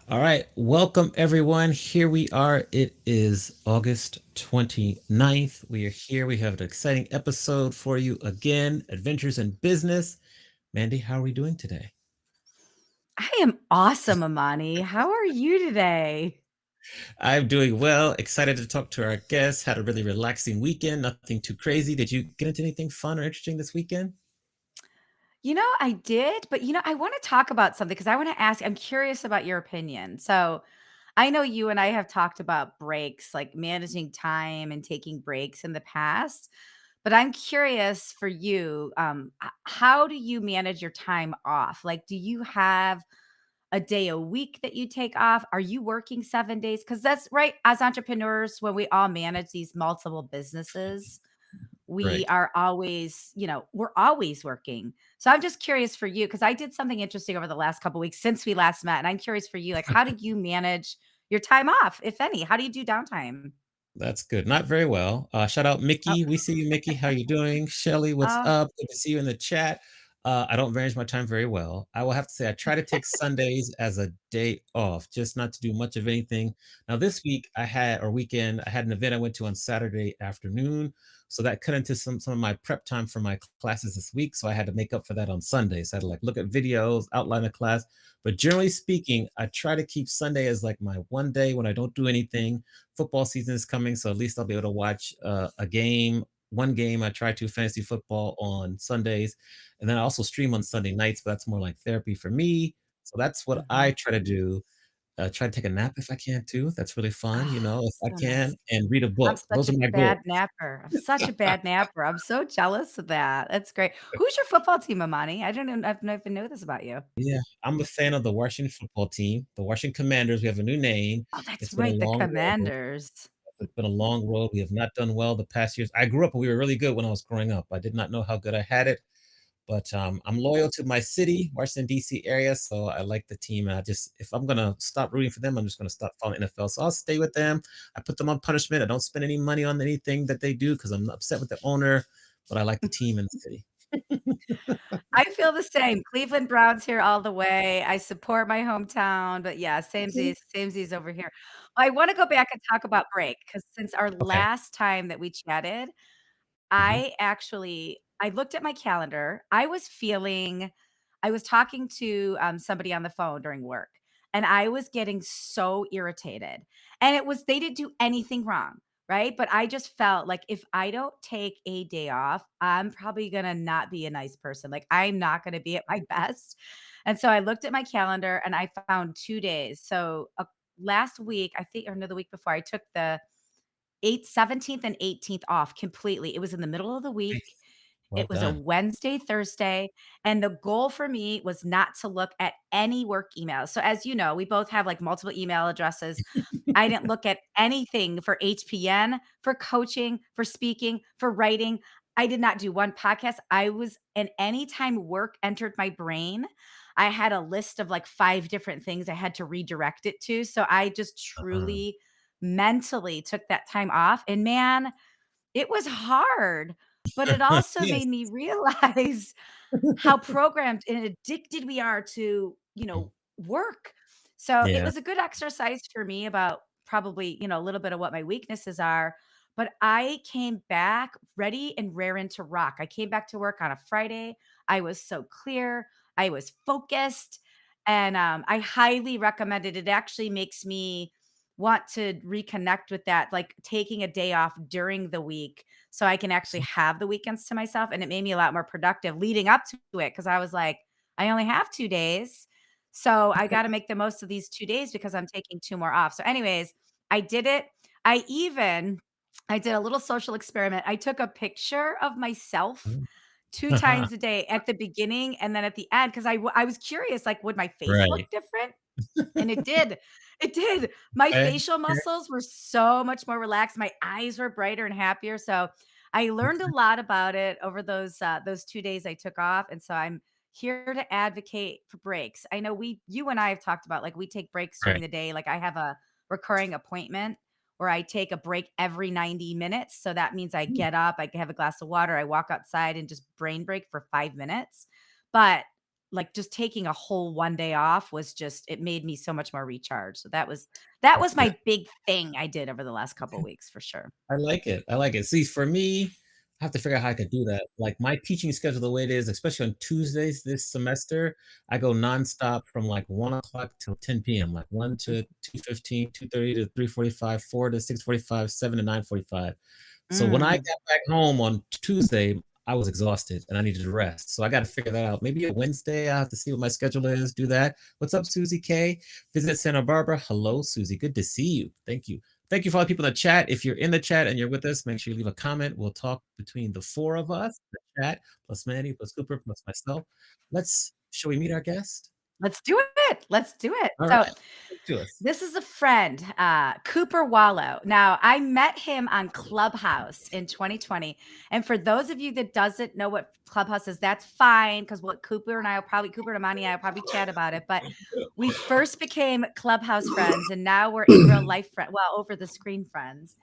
All right, welcome everyone. Here we are. It is August 29th. We are here. We have an exciting episode for you again, Adventures in Business. Mandy, how are we doing today? I am awesome, Amani. How are you today? I'm doing well. Excited to talk to our guests. Had a really relaxing weekend, nothing too crazy. Did you get into anything fun or interesting this weekend? I did, but I want to talk about something because I want to ask, I'm curious about your opinion. So, I know you and I have talked about breaks, like managing time and taking breaks in the past, but I'm curious for you, how do you manage your time off? Like, do you have a day a week that you take off? Are you working 7 days? Because that's right. As entrepreneurs, when we all manage these multiple businesses, we Right. are always, we're always working. So I'm just curious for you because I did something interesting over the last couple weeks since we last met, and I'm curious for you, like, how do you manage your time off, if any? How do you do downtime? That's good. Not very well. Shout out Oh, Mickey. We see you, Mickey. How you doing? Shelly, what's oh, up? Good to see you in the chat. I don't manage my time very well. I will have to say I try to take Sundays as a day off, just not to do much of anything. Now this week I had or weekend, I had an event I went to on Saturday afternoon. So that cut into some of my prep time for my classes this week. So I had to make up for that on Sundays. I had to like look at videos, outline a class. But generally speaking, I try to keep Sunday as like my one day when I don't do anything. Football season is coming, so at least I'll be able to watch a game. One game I try to fantasy football on Sundays, and then I also stream on Sunday nights, but that's more like therapy for me. So that's what I mhm. try to do. Try to take a nap if I can too. That's really fun, Oh, if I so can, nice. and read a I'm book. such Those a are my bad goals. napper. I'm such a bad napper. I'm so jealous of that. That's great. Who's your football team, Amani? I don't know. I've never even know this about you. Yeah, I'm a fan of the Washington football team, the Washington Commanders. We have a new name. Oh, that's It's been a right. The long road. Commanders. It's been a long road. We have not done well the past years. I grew up and we were really good when I was growing up. I did not know how good I had it. But, I'm loyal to my city, Washington, DC area, so I like the team, and I just if I'm gonna stop rooting for them, I'm just gonna stop following NFL, so I'll stay with them. I put them on punishment, I don't spend any money on anything that they do because 'cause I'm upset with the owner, but I like the team and the city. I feel the same. Cleveland Browns here all the way. I support my hometown, but yeah, samesies over here. I wanna go back and talk about break because since our Okay. last time that we chatted, Mhm. I looked at my calendar. I was talking to, somebody on the phone during work, and I was getting so irritated, and they didn't do anything wrong, right? But I just felt like if I don't take a day off, I'm probably gonna not be a nice person, like, I'm not gonna be at my best, and so I looked at my calendar and I found 2 days. So, last week, I think or no, the week before, I took the 17th and 18th off completely. It was in the middle of the week. Nice. Well It was a done. Wednesday, Thursday, and the goal for me was not to look at any work emails. So as you know, we both have like multiple email addresses. I didn't look at anything for HPN, for coaching, for speaking, for writing. I did not do one podcast. And anytime work entered my brain, I had a list of like 5 different things I had to redirect it to. So I just Uh-huh. truly mentally took that time off. And man, it was hard, but it also made Yes. me realize how programmed and addicted we are to, work. So it Yeah. was a good exercise for me about probably, a little bit of what my weaknesses are. But I came back ready and raring to rock. I came back to work on a Friday. I was so clear. I was focused. And I highly recommend it. It actually makes me want to reconnect with that, like taking a day off during the week so I can actually have the weekends to myself. And it made me a lot more productive leading up to it because I was like, I only have 2 days. So I got to make the most of these 2 days because I'm taking 2 more off. So, anyways, I did it. I even I did a little social experiment. I took a picture of myself 2 times a day at the beginning and then at the end because I was curious, like, would my face look Right. different? And it did. It did. My Okay. facial muscles were so much more relaxed. My eyes were brighter and happier. So I learned a lot about it over those 2 days I took off. And so I'm here to advocate for breaks. I know you and I have talked about like we take breaks during Right. the day. Like I have a recurring appointment where I take a break every 90 minutes. So that means I get up, I have a glass of water, I walk outside and just brain break for 5 minutes. But like, just taking a whole one day off was just it made me so much more recharged. So that was That's good. my big thing I did over the last couple weeks for sure. I like it. I like it. See, for me, I have to figure out how I could do that. Like my teaching schedule, the way it is, especially on Tuesdays this semester, I go nonstop from like 1 o'clock till 10 p.m. Like 1 to 2:15, 2:30 to 3:45, 4 to 6:45, 7 to 9:45. So when I Mm. got back home on Tuesday, I was exhausted and I needed to rest. So I got to figure that out. Maybe a Wednesday, I have to see what my schedule is, do that. What's up, Susie K? Visit Santa Barbara. Hello, Susie. Good to see you. Thank you. Thank you for all the people in the chat. If you're in the chat and you're with us, make sure you leave a comment. We'll talk between the four of us, the chat, plus Manny, plus Cooper, plus myself. Shall we meet our guest? Let's do it. Let's do it. All So right. Talk to us. this is a friend, Cooper Wallow. Now, I met him on Clubhouse in 2020. And for those of you that doesn't know what Clubhouse is, that's fine because what Cooper and Amani and I will probably chat about it. But we first became Clubhouse friends, and now we're in real life friends. Well, over the screen friends.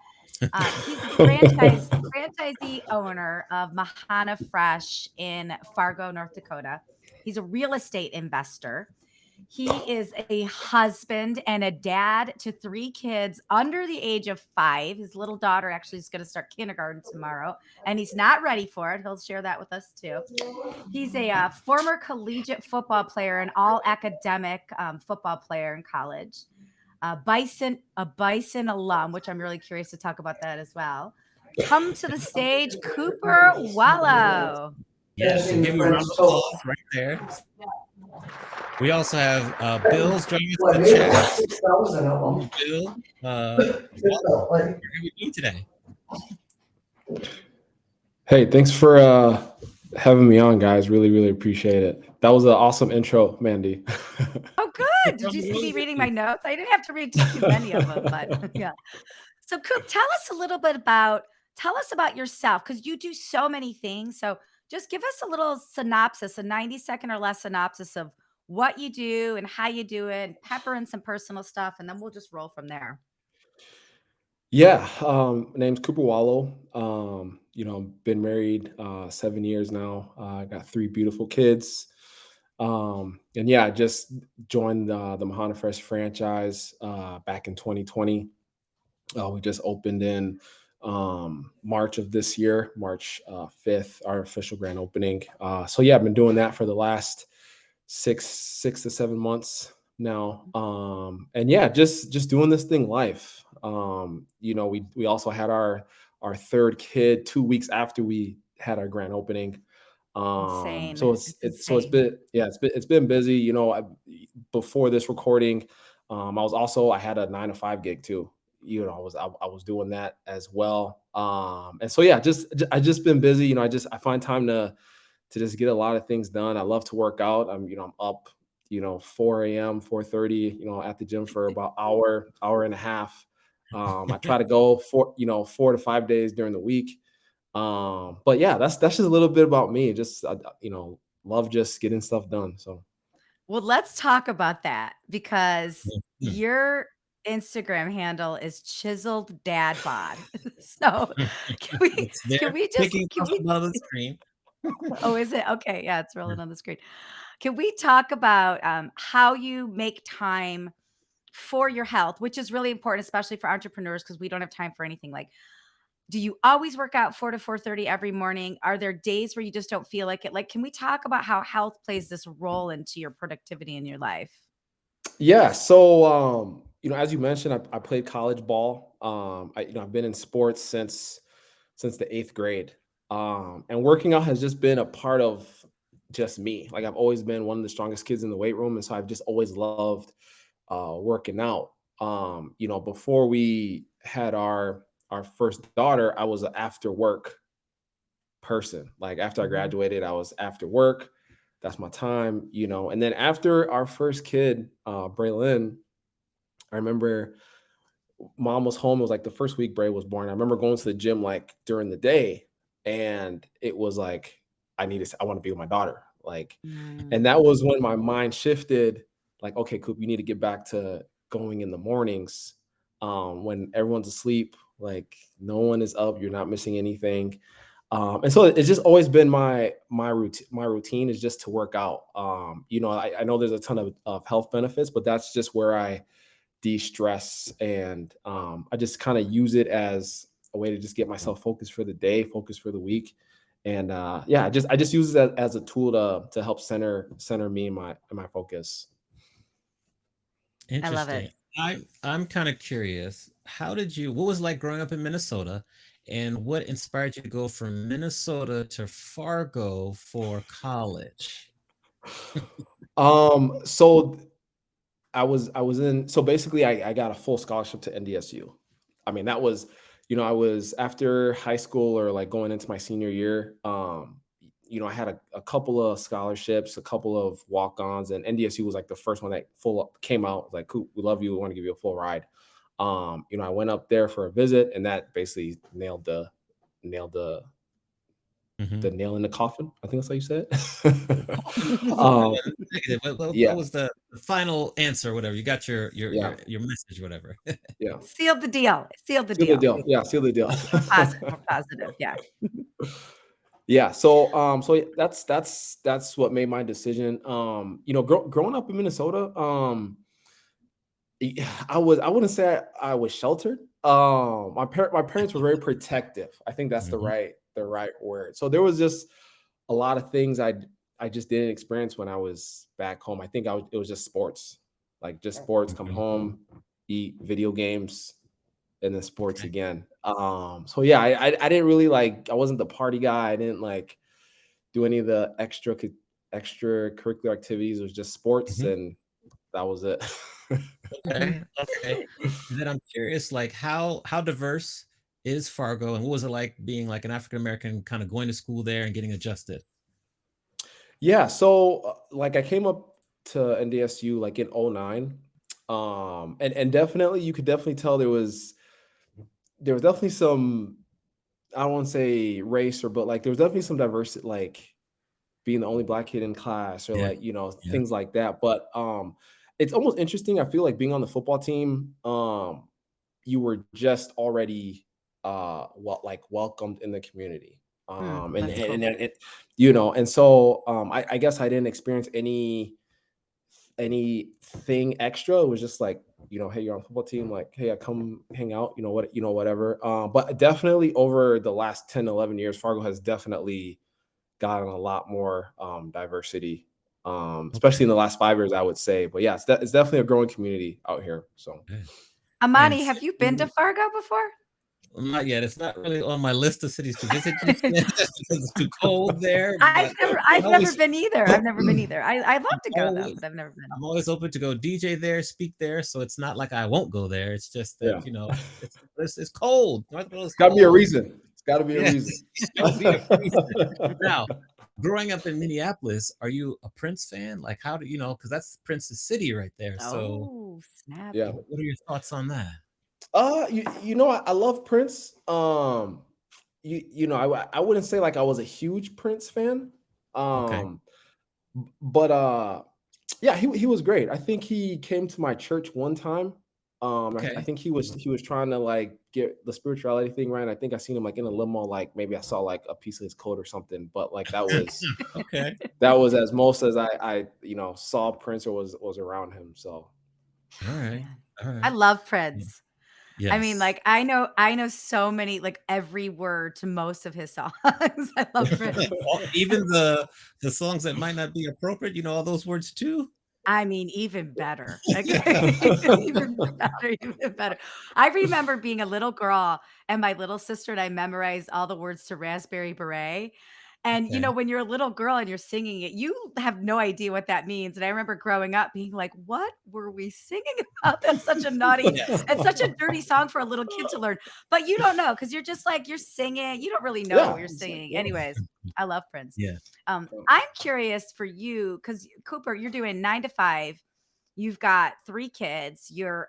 He's a franchisee owner of Mahana Fresh in Fargo, North Dakota. He's a real estate investor. He is a husband and a dad to three kids under the age of 5. His little daughter actually is going to start kindergarten tomorrow, and he's not ready for it. He'll share that with us too. He's a former collegiate football player, an all academic football player in college. A Bison alum, which I'm really curious to talk about that as well. Come to the stage, Cooper Wallow. Yes, and give you a round of applause right there. We also have Bill's joining us in the chat. Bill, welcome. How are you doing today? Hey, thanks for having me on, guys. Really, really appreciate it. That was an awesome intro, Mandy. Oh, good. Did you see me reading my notes? I didn't have to read too many of them, but yeah. So, Coop, tell us about yourself because you do so many things. So, just give us a little synopsis, a 90-second or less synopsis of what you do and how you do it, and pepper in some personal stuff, and then we'll just roll from there. Yeah, my name's Cooper Wallow. Been married 7 years now. I got three beautiful kids. And yeah, I just joined the Mahana Fresh franchise back in 2020. We just opened in March of this year, March 5th, our official grand opening. So yeah, I've been doing that for the last six to 7 months now. And yeah, just doing this thing life. We also had our third kid 2 weeks after we had our grand opening. Insane. So It's it's insane. been, yeah, it's been busy. Before this recording, I had a 9 to 5 gig too. I was doing that as well. And so yeah, I just been busy. I find time to just get a lot of things done. I love to work out. I'm up 4 a.m., 4:30, at the gym for about hour and a half. I try to go 4 to 5 days during the week. But yeah, that's just a little bit about me. Just love just getting stuff done. So Well, let's talk about that because Mhm. your Instagram handle is chiseled dad bod. So can we It's there, can we just picking can off the we bottom of the screen. oh, is it? Okay, yeah, it's rolling on the screen. Can we talk about how you make time for your health, which is really important, especially for entrepreneurs, because we don't have time for anything. Like, do you always work out 4 to 4:30 every morning? Are there days where you just don't feel like it? Like, can we talk about how health plays this role into your productivity in your life? yeah, so as you mentioned, I played college ball. I've been in sports since the 8th grade. And working out has just been a part of just me. Like I've always been one of the strongest kids in the weight room, and so I've just always loved working out. Before we had our first daughter, I was an after work person. Like after I Mhm. graduated, I was after work. That's my time, And then after our first kid, Braylon, I remember mom was home. It was like the first week Bray was born. I remember going to the gym like during the day, and it was like I want to be with my daughter. Like, Mm. and that was when my mind shifted. Like, okay, Coop, you need to get back to going in the mornings, when everyone's asleep. Like, no one is up. You're not missing anything. And so it's just always been my routine is just to work out. I know there's a ton of health benefits, but that's just where I de-stress, and I just kind of use it as a way to just get myself focused for the day, focused for the week. And yeah, I just use it as a tool to help center me and my focus. I love Interesting. it. I'm kind of curious. What was it like growing up in Minnesota, and what inspired you to go from Minnesota to Fargo for college? So I was in so basically I got a full scholarship to NDSU. I mean, that was, I was after high school or like going into my senior year. I had a couple of scholarships, a couple of walk-ons, and NDSU was like the first one that full came out like, cool, we love you, we want to give you a full ride. I went up there for a visit, and that basically nailed the Mhm. nail in the coffin. I think that's how you said it. Positive and negative. What Yeah, was the final answer, whatever? You got yeah, your message, whatever. yeah. Sealed the deal. Sealed the Seal the deal. deal. Yeah, seal the deal. We're positive. We're positive. Yeah. Yeah, so yeah, that's what made my decision. Growing up in Minnesota, I wouldn't say I was sheltered. My parents were very protective. I think that's the Mhm. right word. So there was just a lot of things I just didn't experience when I was back home. I think it was just sports, like just sports. Come Mhm. home, eat video games, and then sports Okay. again. So yeah, I didn't really like. I wasn't the party guy. I didn't like do any of the extracurricular activities. It was just sports, Mhm. and that was it. Okay, okay. And then I'm curious, like, how diverse is Fargo, and what was it like being, like, an African American kinda going to school there and getting adjusted? Yeah, so like I came up to NDSU like in '09. And definitely you could definitely tell there was definitely some, I don't want to say race, or but like there was definitely some diversity, like being the only black kid in class, or Yeah, like, yeah. things like that. But it's almost interesting. I feel like being on the football team, you were just already welcomed in the community. And That's and, cool. and it, and so I guess I didn't experience anything extra. It was just like, hey, you're on the football team, like, hey, I come hang out, whatever. But definitely over the last 10, 11 years, Fargo has definitely gotten a lot more diversity, especially in Okay, the last 5 years, I would say. But yeah, it's definitely a growing community out here. So good. And Amani, have you been to city Fargo before? not yet, it's not really on my list of cities to visit just yet because it's too cold there, but I'm I've never always been either. I've never been either. I'd love I'm to go though, always but I've never been. I'm always open to go DJ there, speak there, so it's not like I won't go there, it's just that, yeah, it's cold. North Carolina's it's got to be a cold. reason. It's got to be a Yes, reason. it's gotta be a reason. Now, growing up in Minneapolis, are you a Prince fan? Like, how do you know? Because that's Prince's city right there, so Oh, Yeah. snappy. what are your thoughts on that? I love Prince. I wouldn't say like I was a huge Prince fan. Okay, Um, but yeah, he was great. I think he came to my church one time. I okay. think he was trying to like get the spirituality thing right. I think I seen him like in a limo, like maybe I saw like a piece of his coat or something. But like Okay, that was as most as I saw Prince or was around him. So alright, Man. I alright. love Yeah. Prince. I mean, Yes. like, I know so many, like, every word to most of his songs. I love Prince. Even the songs that might not be appropriate, you know all those words too? I mean, even better. Like, even better, even better. I remember being a little girl, and my little sister and I memorized all the words to Raspberry Beret. And, Okay. when you're a little girl and you're singing it, you have no idea what that means. And I remember growing up being like, "What were we singing about? That's such a naughty Yes. and such a dirty song for a little kid to learn." But you don't know because 'cause you're just like, you're singing. You don't really know what yeah, you're it's like, singing. yeah. Anyways, I love Prince. Yeah. I'm curious for you because Cooper, you're doing 9 to 5. You've got 3 kids. You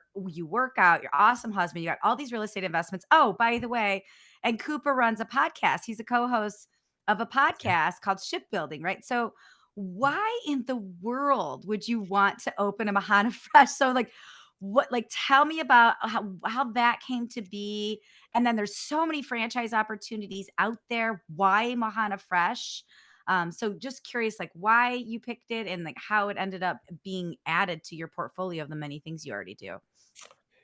work out. You're awesome husband. You got all these real estate investments. Oh, by the way, and Cooper runs a podcast. He's a co-host of a Okay. podcast called Shipbuilding, right? So why in the world would you want to open a Mahana Fresh? So like, What like tell me about how that came to be. And then there's so many franchise opportunities out there. Why Mahana Fresh? So just curious, like why you picked it and like how it ended up being added to your portfolio of the many things you already do.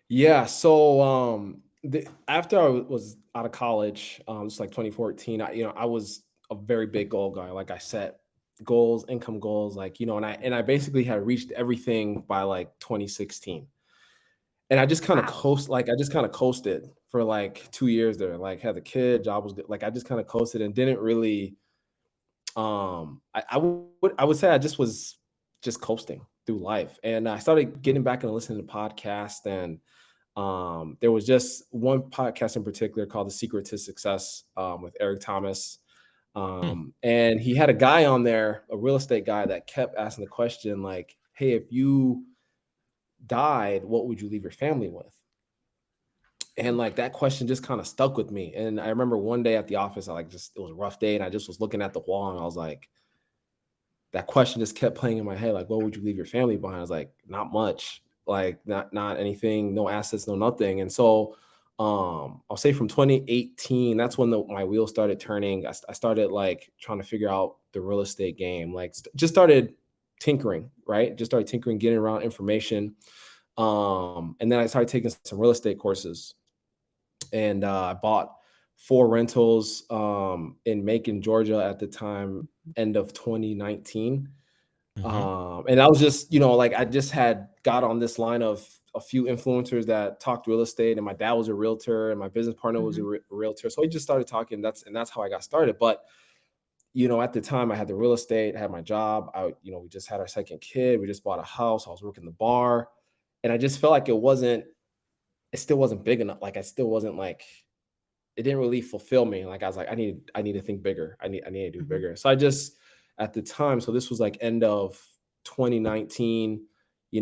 Yeah. So after I was out of college, it's like 2014. I was a very big goal guy. Like I set goals, income goals, like and I basically had reached everything by like 2016. And Wow. I just kind of coasted for like 2 years there. Like had a kid, job was good. Like I just kind of coasted and didn't really I would say I just was just coasting through life. And I started getting back and listening to podcasts, and there was just one podcast in particular called The Secret to Success, with Eric Thomas. Hmm. And he had a guy on there, a real estate guy, that kept asking the question, like, hey, if you died, what would you leave your family with? And like that question just kind of stuck with me. And I remember one day at the office, it was a rough day, and I just was looking at the wall, and I was like, that question just kept playing in my head, like, what would you leave your family behind? I was like, not much, like not anything, no assets, no nothing. And so I'll say from 2018, that's when my wheels started turning. I started like trying to figure out the real estate game, like just started tinkering, right? Just started tinkering, getting around information. And then I started taking some real estate courses, and I bought 4 rentals in Macon, Georgia at the time, end of 2019. Hmm. And I was just, like I just had got on this line of a few influencers that talked real estate, and my dad was a realtor, and my business partner was a Mhm. realtor. So we just started talking. That's how I got started. But at the time I had the real estate, I had my job. We just had our second kid. We just bought a house. I was working the bar, and I just felt like it still wasn't big enough. Like I still wasn't like it didn't really fulfill me. Like I was like, I need to think bigger. I need to do Mhm. bigger. So I just at the time, so this was like end of 2019,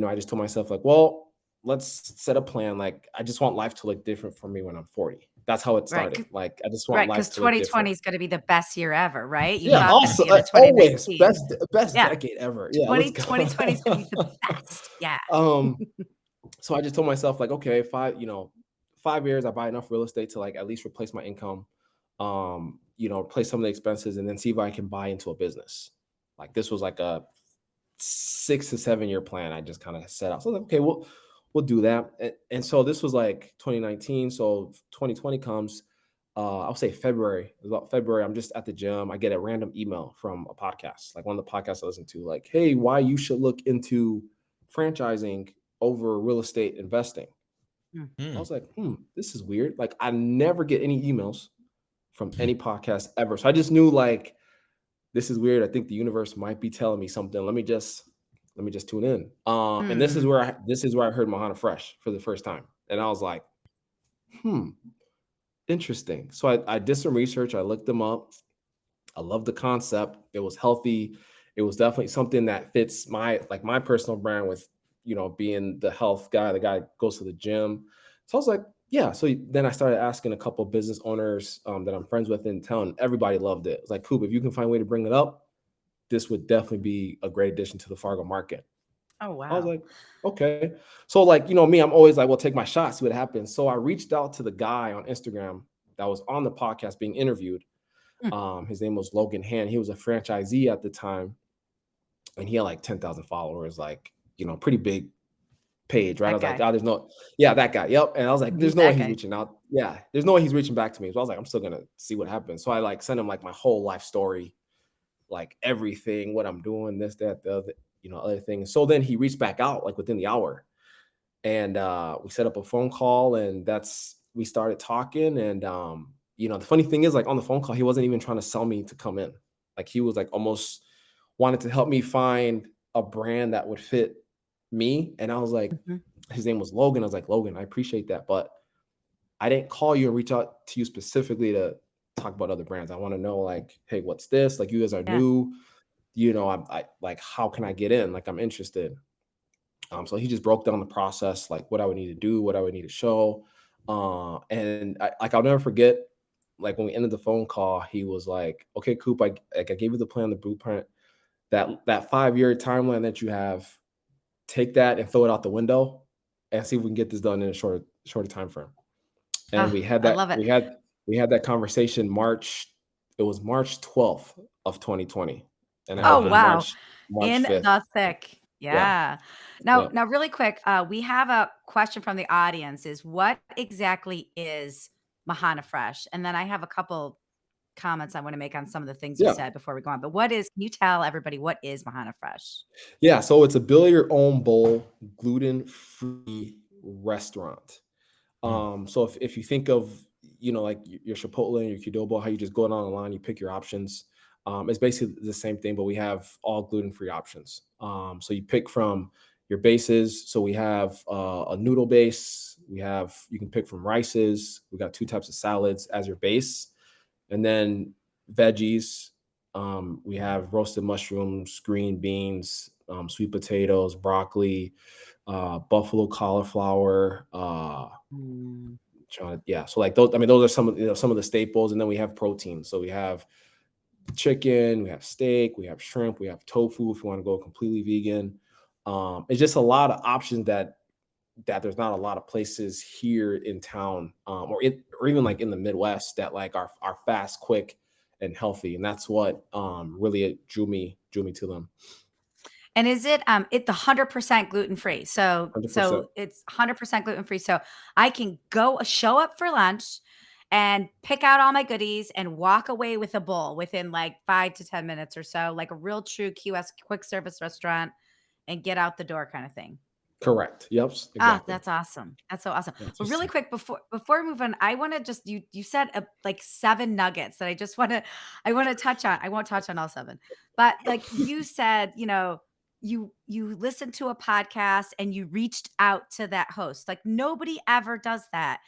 I just told myself like, well, let's set a plan. Like I just want life to look different for me when I'm 40. That's how it Right. started. Like I just want Right, life because to look different. 2020 is gonna be the best year ever, right? You Yeah, thought that at also the end of always 2019. best Yeah, decade ever. Yeah, let's 2020 is gonna go. be the best. Yeah. um so I just told myself like, okay, 5 years, I buy enough real estate to like at least replace my income, replace some of the expenses, and then see if I can buy into a business. Like this was like a 6 to 7 year plan I just kind of set out. So I was like, okay, we'll do that. And so this was like 2019. So 2020 comes, I'll say February. It was about February. I'm just at the gym. I get a random email from a podcast, like one of the podcasts I listen to, like, hey, why you should look into franchising over real estate investing. Mm. I Hmm. was like, this is weird. Like I never get any emails from any podcast ever. So I just knew like this is weird. I think the universe might be telling me something. Let me just tune in. And this is Mm. where I heard Mahana Fresh for the first time. And I was like, hmm, interesting. So I did some research, I looked them up. I love the concept. It was healthy. It was definitely something that fits my personal brand with, being the health guy, the guy that goes to the gym. So I was like, yeah. So then I started asking a couple of business owners that I'm friends with in town. Everybody loved it. It's like, Coop, if you can find a way to bring it up, this would definitely be a great addition to the Fargo market. Oh, I was wow. like, okay. So like, me, I'm always like, well, take my shot, see what happens. So I reached out to the guy on Instagram that was on the podcast being interviewed. Mm. His name was Logan Hand. He was a franchisee at the time, and he had like 10,000 followers, like, pretty big page, right? I That was like, guy. oh, there's no, yeah, that guy. Yep. And I was like, He's there's no way that he's guy. reaching out. Yeah, there's no way he's reaching back to me. So I was like, I'm still gonna see what happens. So I like sent him like my whole life story, like everything, what I'm doing, this, that, the other, other things. So then he reached back out like within the hour, and we set up a phone call, and we started talking. And the funny thing is, like on the phone call, he wasn't even trying to sell me to come in. Like he was like almost wanted to help me find a brand that would fit me. And I was like, Mhm. his name was Logan. I was like, Logan, I appreciate that, but I didn't call you and reach out to you specifically to talk about other brands. I want to know like, hey, what's this? Like you guys are Yeah. new, I like, how can I get in? Like I'm interested. So he just broke down the process, like what I would need to do, what I would need to show. And I'll never forget, like when we ended the phone call, he was like, okay, Coop, I gave you the plan, the blueprint, that 5 year timeline that you have, take that and throw it out the window. and see if we can get this done in a shorter time frame. And Oh, I love it. we had that conversation March. It was March 12th of 2020, and I Oh, opened Wow. wow. March In 5th. the thick. Yeah, Yeah. Now yeah, now really quick, we have a question from the audience is what exactly is Mahana Fresh? And then I have a couple comments I wanna make on some of the things you yeah. said before we go on. But what is can you tell everybody what is Mahana Fresh? Yeah, so it's a build your own bowl gluten-free restaurant. Mm, So if you think of, like your Chipotle and your Qdoba, how you just go down the line, you pick your options. It's basically the same thing, but we have all gluten-free options. So you pick from your bases. So we have a noodle base. You can pick from rices. We got two types of salads as your base, and then veggies. We have roasted mushrooms, green beans, sweet potatoes, broccoli, buffalo cauliflower. Mm. Yeah, so like those, I mean, those are some of the staples, and then we have protein. So we have chicken, we have steak, we have shrimp, we have tofu. If you want to go completely vegan, it's just a lot of options that there's not a lot of places here in town, or even like in the Midwest that like are fast, quick, and healthy, and that's what really drew me to them. And is it the 100% gluten-free? So 100%. so it's 100% gluten-free. So I can go show up for lunch and pick out all my goodies and walk away with a bowl within like 5 to 10 minutes or so, like a real true QS quick service restaurant and get out the door kind of thing. Correct. Yep. Ah, Exactly. that's awesome. That's so awesome. Yeah. But really interesting. quick before we move on, I want to just you said like 7 nuggets that I want to touch on. I won't touch on all 7. But like you said, you listened to a podcast and you reached out to that host. Like nobody ever does that.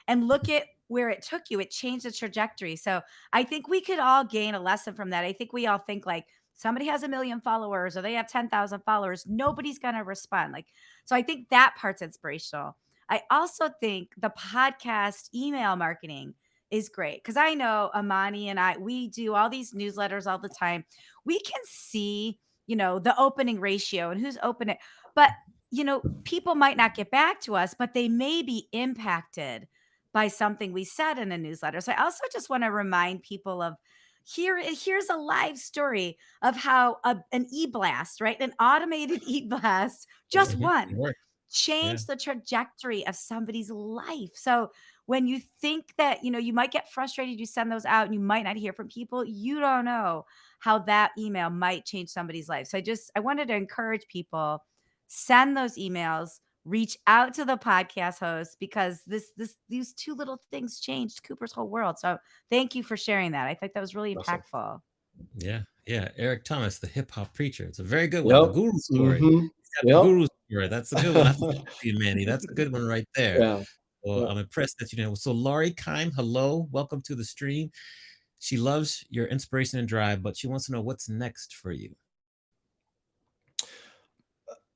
And look at where it took you. It changed the trajectory. So I think we could all gain a lesson from that. I think we all think like somebody has a million followers or they have 10,000 followers. Nobody's going to respond. Like, so I think that part's inspirational. I also think the podcast email marketing is great because I know Amani and we do all these newsletters all the time. We can see, the opening ratio and who's open it. But, people might not get back to us, but they may be impacted by something we said in a newsletter. So I also just want to remind people of here's a live story of how an e-blast, right? An automated e-blast, just Mhm. It one, worked. Yeah. changed the trajectory of somebody's life. So when you think that, you might get frustrated, you send those out and you might not hear from people, you don't know how that email might change somebody's life. So I wanted to encourage people send those emails, reach out to the podcast host because these two little things changed Cooper's whole world. So thank you for sharing that. I think that was really Awesome. impactful. Yeah, yeah. Eric Thomas, the hip hop preacher. It's a very good one. The Yep. guru story. Mhm. He's got the Yep. guru story. That's a good one. I have to send it to you, Manny. That's a good one right there. Yeah. Well, Yep. I'm impressed that you know. So, Laurie Kime, hello, welcome to the stream. She loves your inspiration and drive, but she wants to know what's next for you.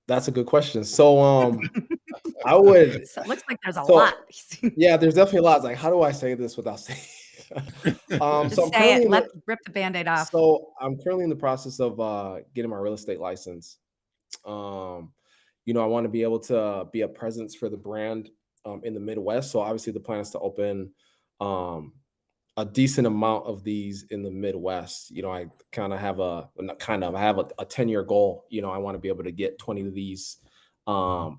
That's a good question. So, I would So it looks like there's a lot. so yeah, there's definitely a lot. Like, how do I say this without saying so Just say it. Rip the band-aid off. I'm currently in the process of getting my real estate license. Um, I want to be able to be a presence for the brand in the Midwest. So obviously the plan is to open um a decent amount of these in the Midwest. I kind of have not kind of, I have a 10-year goal. I want to be able to get 20 of these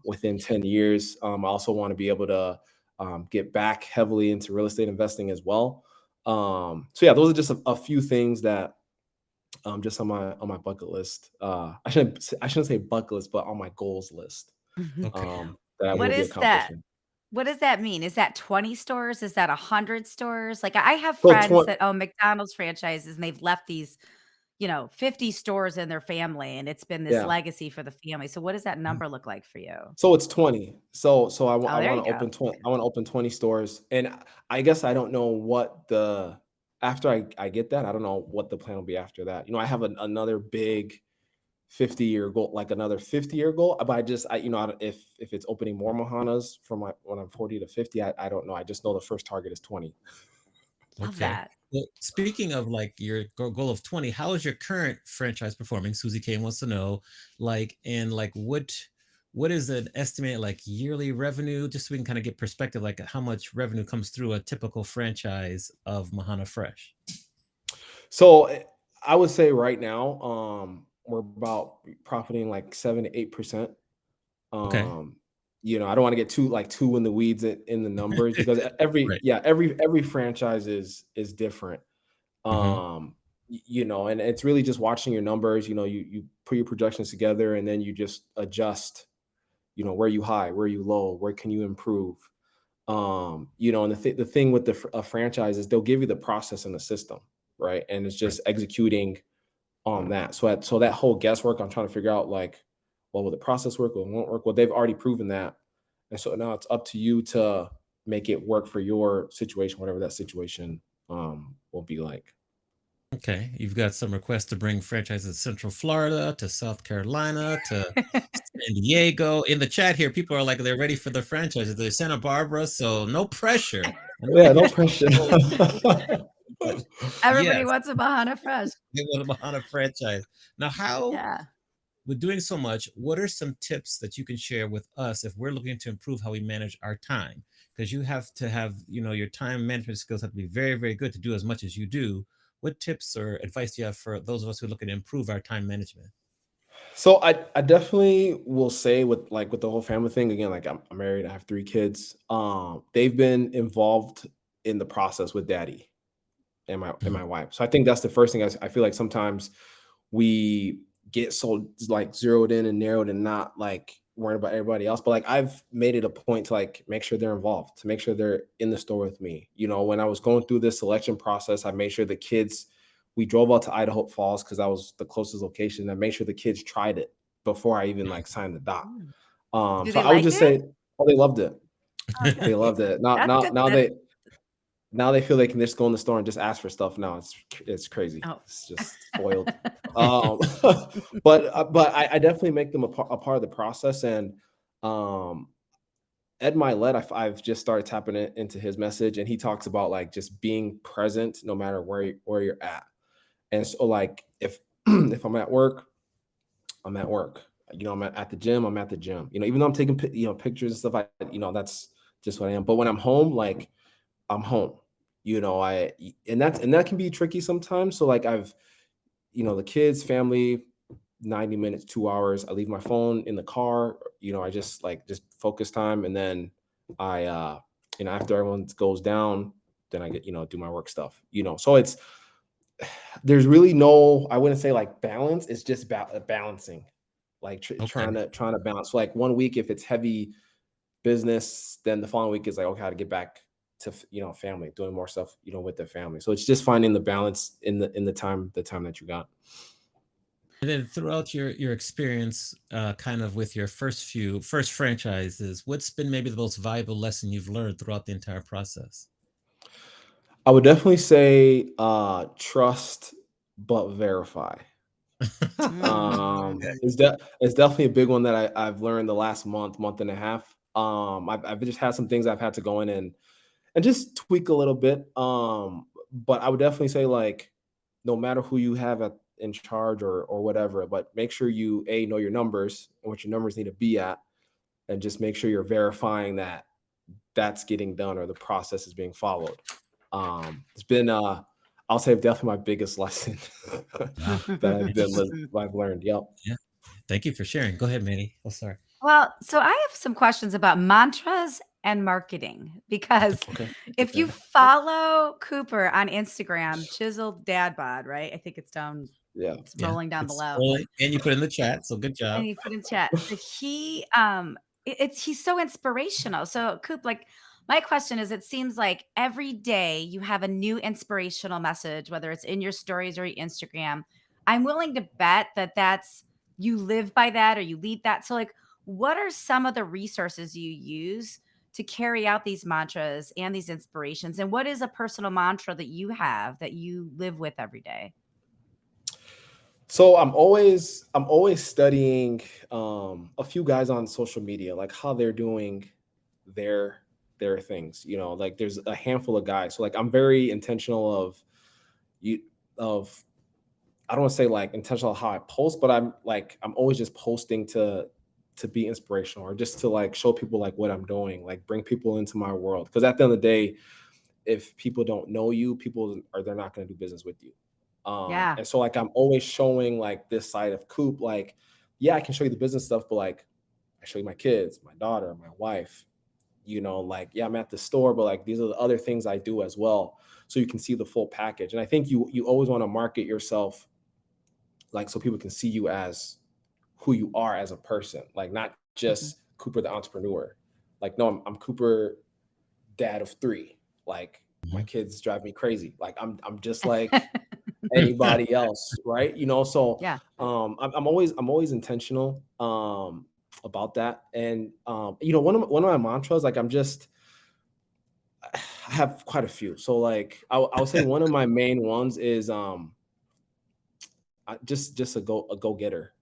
within 10 years. I also want to be able to get back heavily into real estate investing as well. So yeah, those are just a few things that just on my bucket list. I shouldn't say bucket list, but on my goals list Okay. that I Yeah. What will be is that? accomplishing. What does that mean? Is that 20 stores? Is that 100 stores? Like I have So friends 20, that own McDonald's franchises and they've left these, 50 stores in their family and it's been this yeah. legacy for the family. So what does that Mhm. number look like for you? So it's 20. So Oh, I there want you to go. open 20. I want to open 20 stores, and I guess I don't know what the after I get that. I don't know what the plan will be after that. I have another big 50-year goal, like another 50-year goal. But if it's opening more Mohanas from when I'm 40 to 50, I don't know. I just know the first target is 20. Love Okay. that. Well, speaking of like your goal of 20, how is your current franchise performing? Susie K wants to know, like, and like what is an estimated like yearly revenue, just so we can kind of get perspective, like how much revenue comes through a typical franchise of Mahana Fresh? So I would say right now, we're about profiting like 7 to 8%. Okay. Um, I don't want to get too in the weeds in the numbers because every Right. yeah every franchise is different. Hmm. And it's really just watching your numbers. You put your projections together and then you just adjust. Where you high, where you low, where can you improve. And the thing with a franchise is they'll give you the process and the system, right? And it's Right. just executing on that. So that whole guesswork, I'm trying to figure out like, well, will the process work? Will it won't work? Well, they've already proven that, and so now it's up to you to make it work for your situation, whatever that situation will be like. Okay. You've got some requests to bring franchises to Central Florida, to South Carolina, to San Diego. In the chat here, people are like they're ready for the franchises. They're Santa Barbara, so no pressure. I know Yeah, you're no trying pressure. to hold but Everybody yes, wants a Bahana Fresh. they want a Bahana franchise. Now, how Yeah. with doing so much, what are some tips that you can share with us if we're looking to improve how we manage our time? Because you have to have, your time management skills have to be very, very good to do as much as you do. What tips or advice do you have for those of us who are looking to improve our time management? So I definitely will say with the whole family thing again, like I'm married, I have 3 kids. They've been involved in the process with daddy and Mhm. my wife. So I think that's the first thing. I feel like sometimes we get so like zeroed in and narrowed and not like worrying about everybody else. But like I've made it a point to like make sure they're involved, to make sure they're in the store with me. When I was going through this selection process, I made sure the kids, we drove out to Idaho Falls because that was the closest location. I made sure the kids tried it before I even like signed the dot. Mm. Do So they I would like just it? say, oh, they loved it. Oh, They good. loved it. Now, That's now, good. now That's they now they feel they can just go in the store and just ask for stuff. Now it's crazy. oh. It's just spoiled. Um, but I definitely make them a part of the process. And um, Ed Milet, I've just started tapping it into his message, and he talks about like just being present no matter where you're at. And so like if if I'm at work, I'm at work. I'm at the gym. I'm at the gym. Even though I'm taking pictures and stuff, that's just what I am. But when I'm home, like I'm home. I and that can be tricky sometimes. So like the kids, family, 90 minutes, 2 hours. I leave my phone in the car. I just focus time, and then after everyone goes down, then I get do my work stuff. So there's really no, I wouldn't say like balance. It's just balancing, like Okay. trying to balance. So like one week if it's heavy business, then the following week is like, okay, how to get back to family, doing more stuff with the family. So it's just finding the balance in the time that you got. And then throughout your experience, kind of with your first franchises, what's been maybe the most valuable lesson you've learned throughout the entire process? I would definitely say trust but verify. Mm. It's definitely a big one that I've learned the last month and a half. I've just had some things I've had to go in and just tweak a little bit. But I would definitely say like no matter who you have in charge or whatever, but make sure you know your numbers and what your numbers need to be at, and just make sure you're verifying that that's getting done or the process is being followed. It's been I'll say definitely my biggest lesson Wow. I've learned. Yep. Yeah. Thank you for sharing. Go ahead, Manny. Oh, sorry. Well, so I have some questions about mantras and marketing because Okay. if Okay. you follow Cooper on Instagram, Chiseled Dad Bod, right? I think it's down, Yeah. it's Yeah, rolling down it's below. scrolling, and you put in the chat, so good And job. you put in chat. So he, he's so inspirational. So Coop, like my question is, it seems like every day you have a new inspirational message, whether it's in your stories or your Instagram. I'm willing to bet that that's you live by that or you lead that. So like, what are some of the resources you use to carry out these mantras and these inspirations? And what is a personal mantra that you have that you live with every day? So I'm always studying a few guys on social media, like how they're doing their their things. Like there's a handful of guys. So like I'm very intentional you of I don't want to say like intentional how I post, but I'm always just posting to to be inspirational, or just to like show people like what I'm doing, like bring people into my world. Because at the end of the day, if people don't know you, people are they're not going to do business with you. Yeah. And so like I'm always showing like this side of Coop. Like, yeah, I can show you the business stuff, but like I show you my kids, my daughter, my wife. Like, yeah, I'm at the store, but like these are the other things I do as well. So you can see the full package. And I think you always want to market yourself like so people can see you as who you are as a person, like not Mhm. just Cooper the entrepreneur. Like, no, I'm Cooper, dad of three. Like my Mhm. kids drive me crazy. Like I'm just like anybody else, right? So Yeah. I'm always intentional about that. And one of my mantras, like I have quite a few. So like I would say one of my main ones is just a go getter.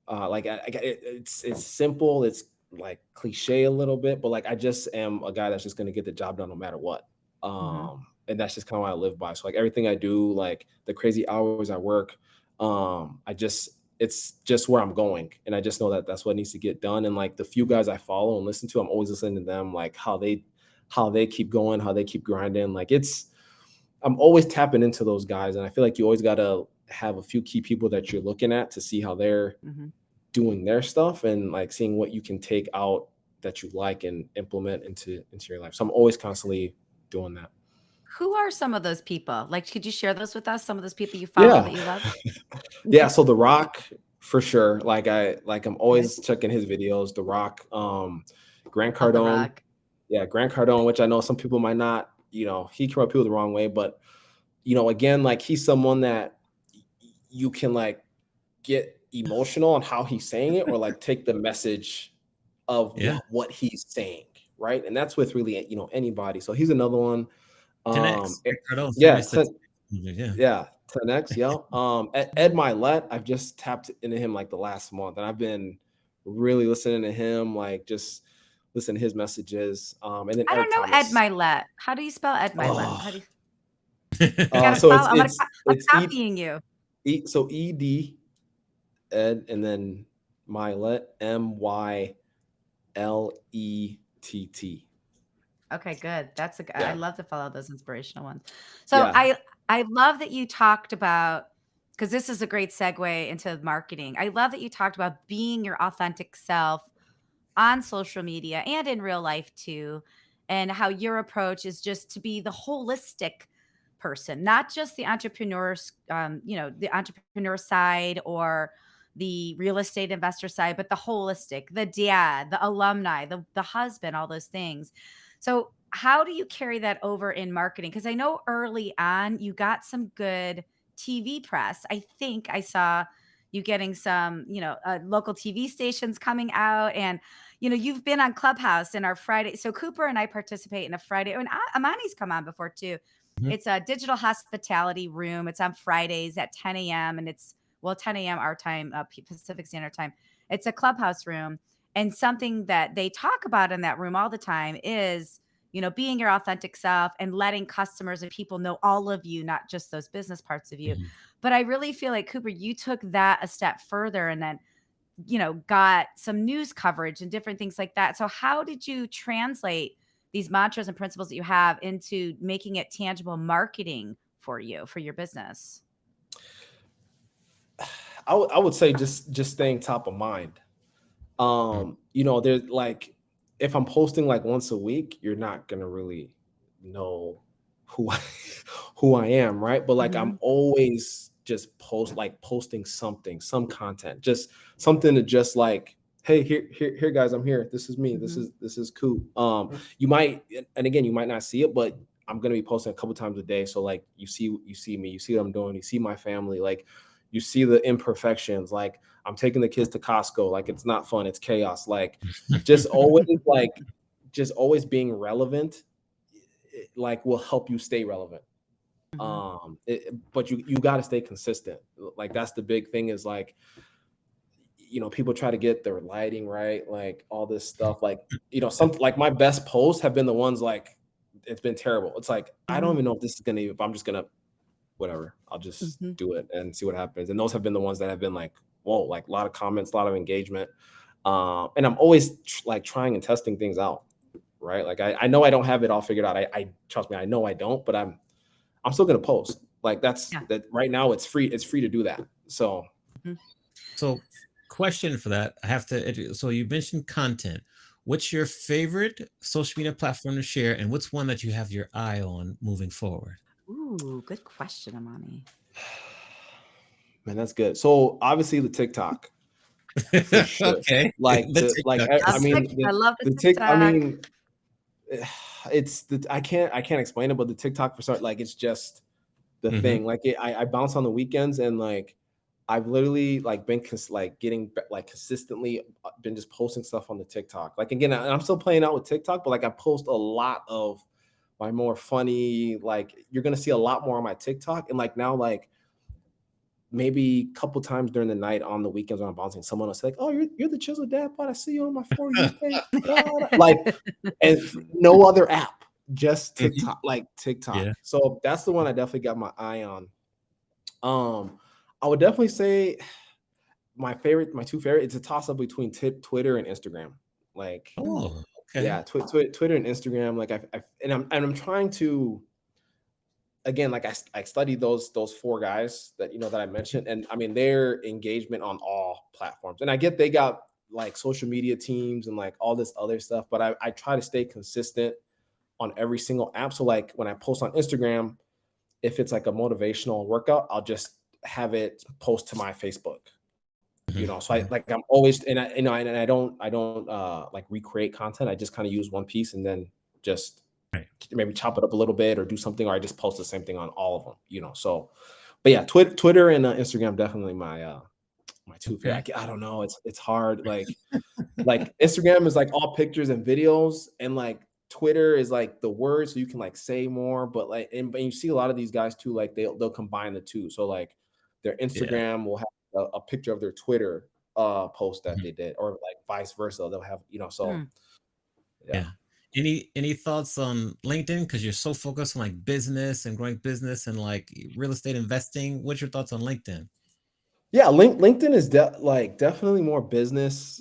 It's simple. It's like cliche a little bit, but like I just am a guy that's just gonna get the job done no matter what. Mhm. And that's just kind of what I live by. So like everything I do, like the crazy hours I work, it's just where I'm going, and I just know that that's what needs to get done. And like the few guys I follow and listen to, I'm always listening to them, like how they keep going, how they keep grinding. Like I'm always tapping into those guys, and I feel like you always gotta have a few key people that you're looking at to see how they're Mhm. doing their stuff, and like seeing what you can take out that you like and implement into your life. So I'm always constantly doing that. Who are some of those people? Like, could you share those with us? Some of those people you follow Yeah. that you love? Yeah, so The Rock for sure. I'm Okay. always checking his videos. The Rock, Grant Love The Cardone. Rock. Yeah, Grant Cardone, which I know some people might not, he can rub people the wrong way, but again, like he's someone that you can like get emotional on how he's saying it, or like take the message of Yeah. what he's saying, right? And that's with really anybody. So he's another one. Connects. Eh, Grant Cardone yeah, finished the yeah. yeah, 10x, yeah. Ed Mhm. Milet, I've just tapped into him like the last month, and I've been really listening to him, like just listen to his messages. And then I Eric don't know Ed Thomas. Milet. How do you spell Ed Milet? Oh, How do you I gotta so follow it's it's I'm it's copying you. so Ed, Ed, and then Milet, Mylett. Okay, good. I Yeah, love to follow those inspirational ones. So yeah. I love that you talked about, because this is a great segue into marketing. I love that you talked about being your authentic self on social media and in real life too, and how your approach is just to be the holistic person, not just the entrepreneurs, the entrepreneur side or the real estate investor side, but the holistic, the dad, the alumni, the husband, all those things. So how do you carry that over in marketing? Because I know early on you got some good TV press. I think I saw you getting some, local TV stations coming out, and you've been on Clubhouse in our Friday. So Cooper and I participate in a Friday, and Amani's come on before too. Mhm, It's a digital hospitality room. It's on Fridays at 10 a.m. and it's 10 a.m. our time, Pacific Standard Time. It's a Clubhouse room, and something that they talk about in that room all the time is being your authentic self and letting customers and people know all of you, not just those business parts of you. mhm. But I really feel like, Cooper, you took that a step further and then got some news coverage and different things like that. So how did you translate these mantras and principles that you have into making it tangible marketing for you, for your business? I would say just staying top of mind. Mm, There's like, if I'm posting like once a week, you're not gonna really know who I, who I am, right? But like I'm Mhm. always just posting something, some content, just something to just like, hey, here guys, I'm here. This is me. This Mhm. is this is cool. You might, and again, you might not see it, but I'm gonna be posting a couple times a day. So like you see me, you see what I'm doing, you see my family, like you see the imperfections, like I'm taking the kids to Costco. Like it's not fun. It's chaos. Just always like, just always being relevant, like will help you stay relevant. Mhm. But you got to stay consistent. Like that's the big thing is like, people try to get their lighting right, like all this stuff. Like, some like my best posts have been the ones like it's been terrible. It's like I don't Mhm. even know if this is gonna. If I'm just gonna whatever, I'll just Mhm. do it and see what happens. And those have been the ones that have been like, whoa, like a lot of comments, a lot of engagement. And I'm always like trying and testing things out, right? Like I know I don't have it all figured out. I trust me, I know I don't, but I'm still gonna post. Like that's Yeah. that right now. It's free to do that. So Mhm. So, question for that, I have to so you mentioned content. What's your favorite social media platform to share, and what's one that you have your eye on moving forward? Ooh, good question, Amani. man, that's good. So obviously the TikTok for sure. Okay, Like the like TikTok. Love I love the the tick. I TikTok. mean, it's the I can't explain it, but the TikTok for start like it's just the Mhm. thing. Like I bounce on the weekends and like I've literally like been like getting like consistently been just posting stuff on the TikTok. Like again, I'm still playing out with TikTok, but like I post a lot of my more funny. Like you're gonna see a lot more on my TikTok, and like now like maybe a couple times during the night on the weekends when I'm bouncing, someone will say like, "Oh, you're the Chisel Dad Pod. I see you on my For You page." Da, da, da." Like, and no other app, just Mhm. TikTok, like TikTok. Yeah. So that's the one I definitely got my eye on. I would definitely say my two favorite. It's a toss up between Twitter and Instagram. Like, Mm, Oh, okay. yeah, Twitter and Instagram. Like, and I'm trying to again, like I studied those four guys that that I mentioned, and I mean their engagement on all platforms. And I get they got like social media teams and like all this other stuff, but I try to stay consistent on every single app. So like when I post on Instagram, if it's like a motivational workout, I'll just have it post to my Facebook. Mhm, So I mhm. like I'm always and I don't like recreate content. I just kind of use one piece and then just Right. maybe chop it up a little bit or do something, or I just post the same thing on all of them. So, but yeah, Twitter and Instagram definitely my two favorite. Okay. I don't know, it's hard. Like Instagram is like all pictures and videos, and like Twitter is like the words, so you can like say more. But like, and you see a lot of these guys too, like they'll combine the two. So like their Yeah. Instagram will have a picture of their Twitter post that Mhm. they did, or like vice versa. They'll have so mm. yeah. Yeah. Any thoughts on LinkedIn? Because you're so focused on like business and growing business and like real estate investing. What's your thoughts on LinkedIn? Yeah, LinkedIn is like definitely more business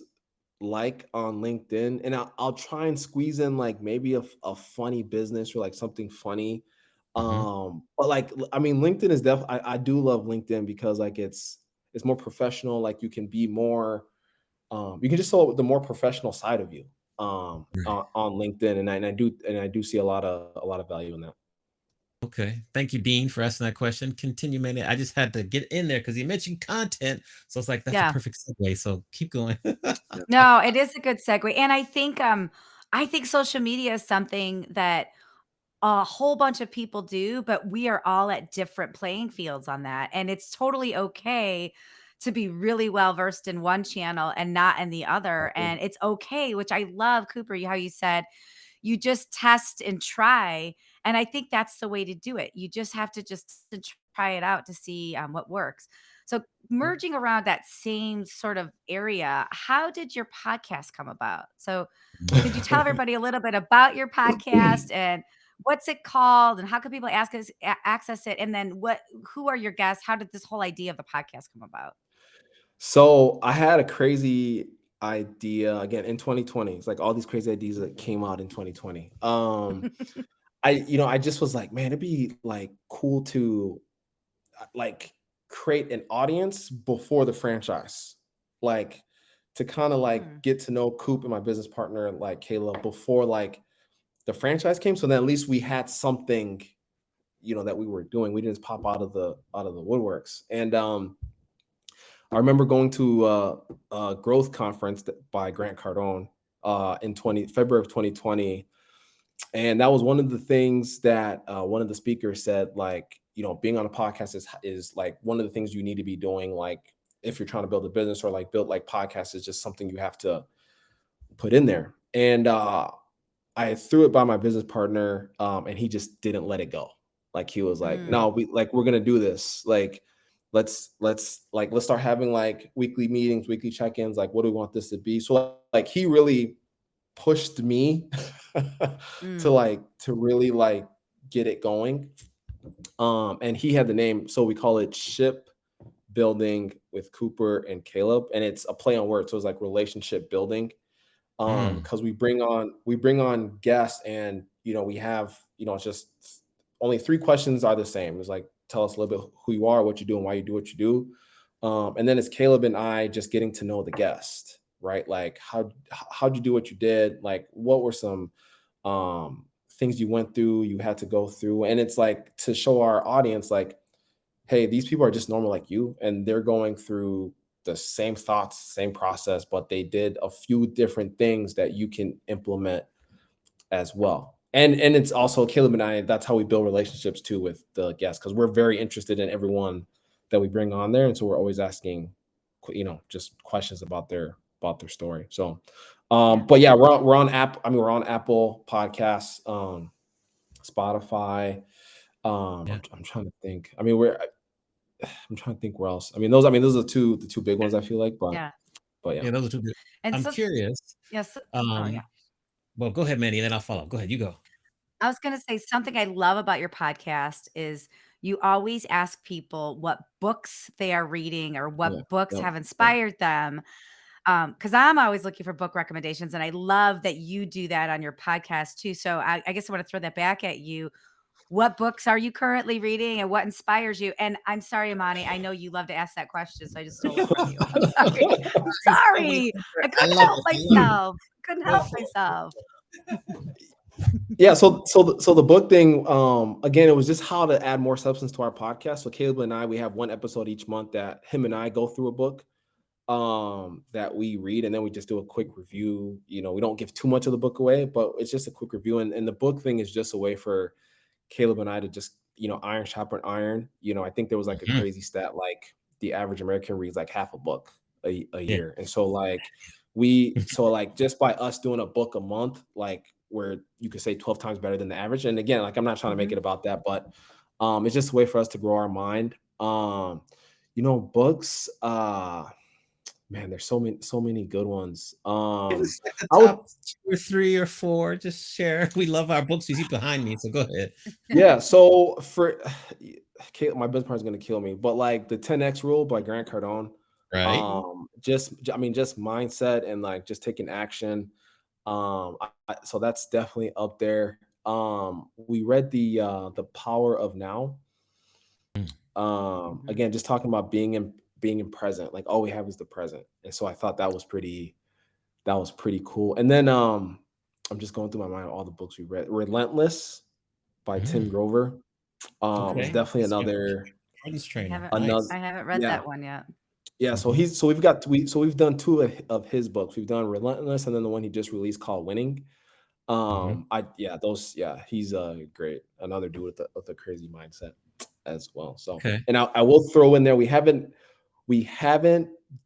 like on LinkedIn, and I'll try and squeeze in like maybe a funny business or like something funny. Mhm. But like I mean, LinkedIn is definitely I do love LinkedIn because like it's more professional. Like you can be more you can just show the more professional side of you Right. on LinkedIn, and I do see a lot of value in that. Okay. Thank you, Dean, for asking that question. Continue, man. I just had to get in there because you mentioned content. So it's like that's a Yeah. perfect segue. So keep going. Yeah. No, it is a good segue, and I think social media is something that a whole bunch of people do, but we are all at different playing fields on that, and it's totally okay to be really well versed in one channel and not in the other, Exactly. and it's okay, which I love, Cooper, how you said you just test and try, and I think that's the way to do it. You just have to just to try it out to see, what works. So, merging around that same sort of area, how did your podcast come about? So, could you tell everybody a little bit about your podcast and what's it called and how can people access it? And then who are your guests? How did this whole idea of the podcast come about? So I had a crazy idea again in 2020. It's like all these crazy ideas that came out in 2020. I just was like, man, it'd be like cool to like create an audience before the franchise, like to kind of like Mm, get to know Coop and my business partner, like Kayla, before like the franchise came. So then at least we had something, that we were doing. We didn't just pop out of the woodworks. And I remember going to a growth conference by Grant Cardone in 20 February of 2020, and that was one of the things that one of the speakers said, like, being on a podcast is like one of the things you need to be doing, like if you're trying to build a business or like build like podcast is just something you have to put in there. And I threw it by my business partner, and he just didn't let it go. Like he was like, mm, "No, we're gonna do this. Like, let's start having like weekly meetings, weekly check-ins. Like, what do we want this to be?" So like he really pushed me mm, to really like get it going. And he had the name, so we call it Ship building with Cooper and Caleb, and it's a play on words. So it's like relationship building, Mm, because we bring on guests, and we have, it's just only three questions are the same. It's like, tell us a little bit who you are, what you do, and why you do what you do. And then it's Caleb and I just getting to know the guest, right? Like, how'd you do what you did? Like, what were some things you went through, you had to go through? And it's like to show our audience, like, hey, these people are just normal like you, and they're going through the same thoughts, same process, but they did a few different things that you can implement as well. And it's also Caleb and I, that's how we build relationships too with the guests, because we're very interested in everyone that we bring on there. And so we're always asking, just questions about their story. So Yeah. but yeah, we're on Apple Podcasts, Spotify. yeah, I'm trying to think. I'm trying to think where else. I mean those are the two big ones, I feel like, Yeah. but yeah. yeah, those are 2 good. And I'm so curious, yes. Oh, yeah. um well, go ahead, Mandy, and then I'll follow. Go ahead, you go. I was gonna say something I love about your podcast is you always ask people what books they are reading or Yeah. what books Yep. have Yep. inspired them. Because I'm always looking for book recommendations, and I love that you do that on your podcast too. So I guess I want to throw that back at you. What books are you currently reading and what inspires you? And I'm sorry, Amani, I know you love to ask that question, so I just stole it from you. I'm sorry. I'm I'm waiting sorry. for it. I I couldn't love help it, I love it. myself. Couldn't Go help for it. myself. Yeah, so the book thing, again, it was just how to add more substance to our podcast. So Caleb and I, we have one episode each month that him and I go through a book that we read, and then we just do a quick review. We don't give too much of the book away, but it's just a quick review. And the book thing is just a way for Caleb and I to just, iron sharpen iron. I think there was like a Mhm. crazy stat, like the average American reads like half a book a Yeah. year. And so like just by us doing a book a month, like where you could say 12 times better than the average. And again, like I'm not trying to make Mhm. it about that, but it's just a way for us to grow our mind. Books, man, there's so many good ones. Just like the I would top 2 or 3 or 4, just share. We love our books, you see behind me, so go ahead. Yeah, so for my business partner's gonna kill me, but like the 10X rule by Grant Cardone, Right? Mhm. just mindset and like just taking action. So that's definitely up there. We read the Power of Now. Mm, Mhm. Again, just talking about being in present, like all we have is the present. And so I thought that was pretty cool. And then I'm just going through my mind all the books we read. Relentless by Tim mm, Grover. Is okay. Ooh, definitely That's your another Gordon's I trainer, haven't another nice. I haven't read yeah. that one yet. Yeah, so Mhm, we've done two of his books. We've done Relentless, and then the one he just released called Winning. mhm, He's great. Another dude with a crazy mindset as well. So, okay. and I will throw in there, we haven't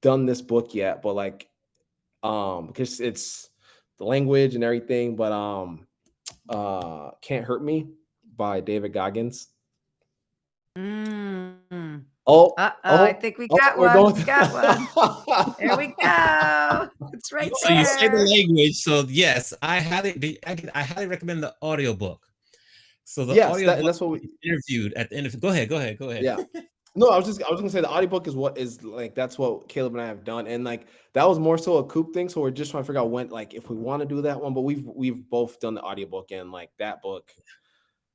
done this book yet, but like because it's the language and everything, but Can't Hurt Me by David Goggins. Mm. Oh, Uh-oh, I oh, think we oh, got we're one. going We got one. There we go. It's right So you say the there. language, so yes, I highly recommend the audiobook. So the Yes, and audiobook, that's what we he's interviewed at the end of go ahead, go ahead, go ahead. yeah. No, I was gonna say the audiobook is what is like that's what Caleb and I have done. And like that was more so a Coop thing. So we're just trying to figure out when, like, if we want to do that one, but we've both done the audiobook, and like that book,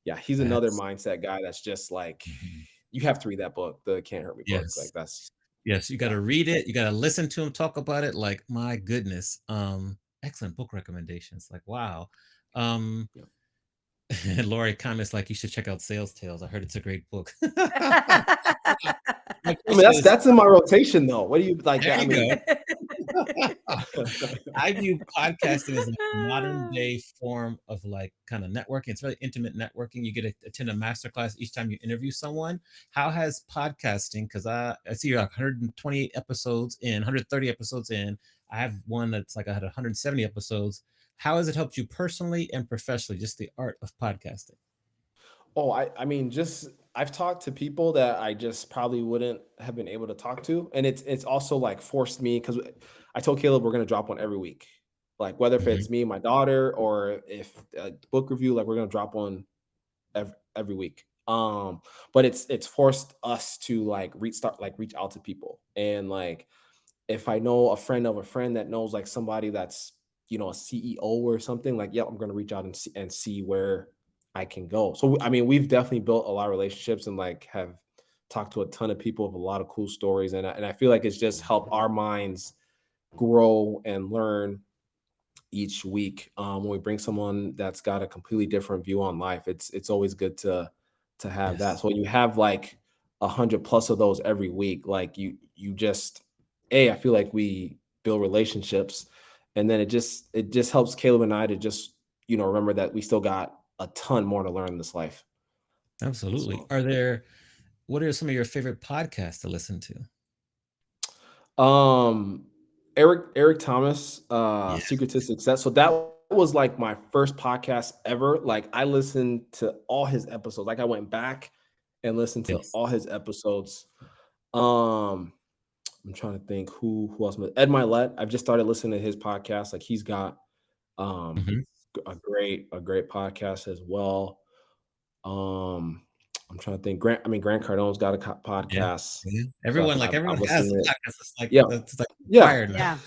yeah, he's another That's mindset guy that's just like mhm, you have to read that book, the Can't Hurt Me book. Like yes. that's Yes, you yeah. gotta read it, you gotta listen to him talk about it, like, my goodness, excellent book recommendations, like, wow. Um, Yeah. and Lori comments like, "You should check out Sales Tales, I heard it's a great book." My I mean question is that's in my rotation though. What do you like there that? I you go. mean I view podcasting as like a modern day form of like kind of networking. It's really intimate networking. You get to attend a masterclass each time you interview someone. How has podcasting, because I see you're like 128 episodes in, 130 episodes in. I have one that's like I had 170 episodes. How has it helped you personally and professionally, just the art of podcasting? Oh, I mean, just I've talked to people that I just probably wouldn't have been able to talk to, and it's also like forced me because I told Caleb we're gonna drop one every week, like whether if Mhm. it's me and my daughter or if book review, like we're gonna drop one every week. Um, but it's forced us to like reach out to people. And like if I know a friend of a friend that knows like somebody that's, a CEO or something, like, yeah, I'm gonna reach out and see where I can go. So I mean, we've definitely built a lot of relationships and like have talked to a ton of people with a lot of cool stories. And I feel like it's just helped our minds grow and learn each week. When we bring someone that's got a completely different view on life, it's always good to have that. Yes, So when you have like 100 plus of those every week, like you just I feel like we build relationships, and then it just helps Caleb and I to just remember that we still got a ton more to learn in this life. absolutely. So What are some of your favorite podcasts to listen to? Um, Eric Thomas, Yeah, Secret to Success. So that was like my first podcast ever. Like I listened to all his episodes. Like I went back and listened to yes. all his episodes. Um, I'm trying to think who else. Ed Milet. I've just started listening to his podcast. Like he's got um Mhm. a great podcast as well. Um, I'm trying to think. Grant Cardone's got a Yeah, podcast. yeah. So Everyone I've has listened a to it. podcast. Yeah, That's like yeah. required now. Yeah.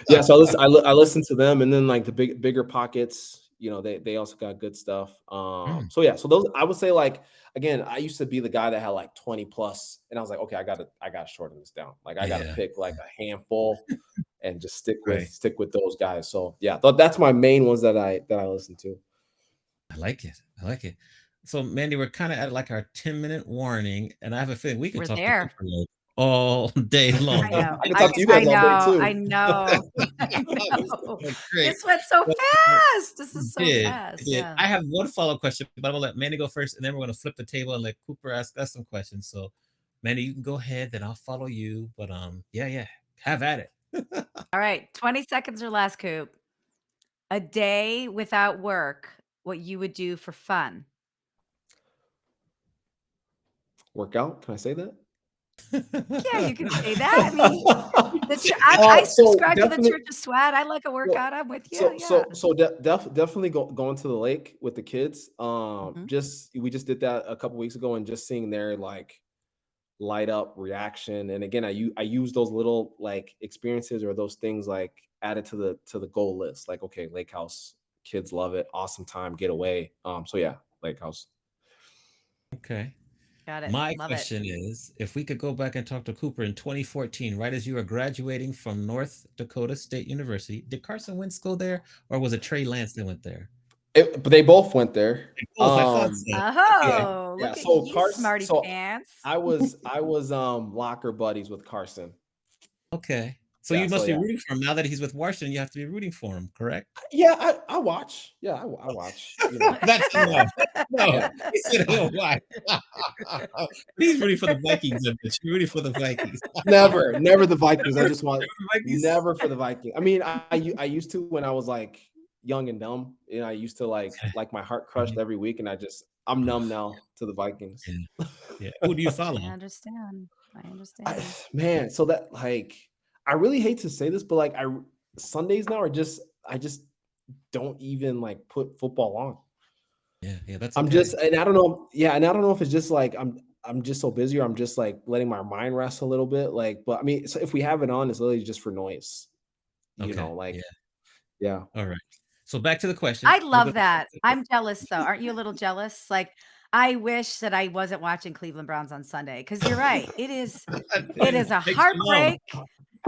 Yeah, so I listen to them, and then like the bigger pockets, they also got good stuff. Mm, So yeah, so those I would say like again, I used to be the guy that had like 20 plus, and I was like, okay, I gotta shorten this down. Like I gotta yeah, pick like a handful and just stick with right. stick with those guys. So yeah, that's my main ones that I listen to. I like it. I like it. So, Mandy, we're kinda at, like, our 10-minute warning, and I have a feeling we could We're talk to there. Cooper, like, all day long. I know. I can I talk to you I guys all day know. I too. know. I This is know. so great. This went so Well, fast. This it is so did, it fast. did. Yeah. I have one follow-up question, but I'm gonna let Mandy go first, and then we're gonna flip the table and let Cooper ask us some questions. So, Mandy, you can go ahead, then I'll follow you, but, yeah, yeah, have at it. All right. 20 seconds or less, Coop. A day without work, what you would do for fun. Workout? Can I say that? Yeah, you could say that. I mean, I So subscribe to the definitely. Church of Sweat. I like a So workout. I'm with you. so Yeah. so so definitely going to the lake with the kids. Mhm. Just we just did that a couple weeks ago, and just seeing their like light up reaction. And again, I use those little like experiences or those things like added to the goal list. Like okay, lake house, kids love it, awesome time, get away. So yeah, lake house. Okay. Got it. My Love it. question is, if we could go back and talk to Cooper in 2014, right as you were graduating from North Dakota State University, did Carson Wentz go there, or was it Trey Lance that went there? But they both went there. They both, I thought so. Yeah, Okay, Oh, yeah. look at So you, Carson, smarty so pants. I was locker buddies with Carson. okay. So Yeah, you so must be yeah. rooting for him now that he's with Washington. You have to be rooting for him, correct? Yeah, I watch. Yeah, I watch. That's enough. No, Yeah. he said, "Oh, why?" He's rooting for the Vikings. I bet you're rooting for the Vikings. Never the Vikings. I Never, just want never the Vikings. never for the Vikings. I mean, I used to when I was like young and dumb. I used to like my heart crushed Mhm. every week, and I'm numb now to the Vikings. Yeah, yeah. Who do you follow? I understand. I I, understand. man, so that like I really hate to say this, but like Sundays now are just I just don't even like put football on. Yeah, yeah, that's I'm okay. just and I don't know, yeah, and I don't know if it's just like I'm just so busy or I'm just like letting my mind rest a little bit. Like, but I mean, so if we have it on, it's literally just for noise, Okay, like yeah, yeah. alright. So back to the question. I We're gonna love that. I'm jealous though. Aren't you a little jealous? Like, I wish that I wasn't watching Cleveland Browns on Sunday because you're right. It is a Takes you long. heartbreak.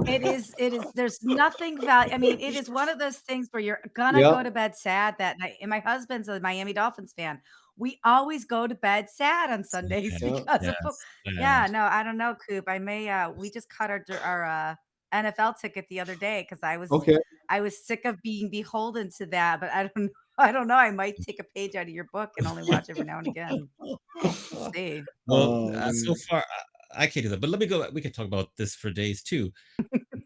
It is there's nothing I mean, it is one of those things where you're gonna Yeah. go to bed sad that night. And my husband's a Miami Dolphins fan. We always go to bed sad on Sundays Sad. Yeah. because of Yes, yeah, sad. no, I don't know, Coop. I may we just cut our NFL ticket the other day because Okay. I was sick of being beholden to that, but I don't I don't know. I might take a page out of your book and only watch every now and again. We'll see. Well, so Man. far, I can't do that, but let me go we could talk about this for days too.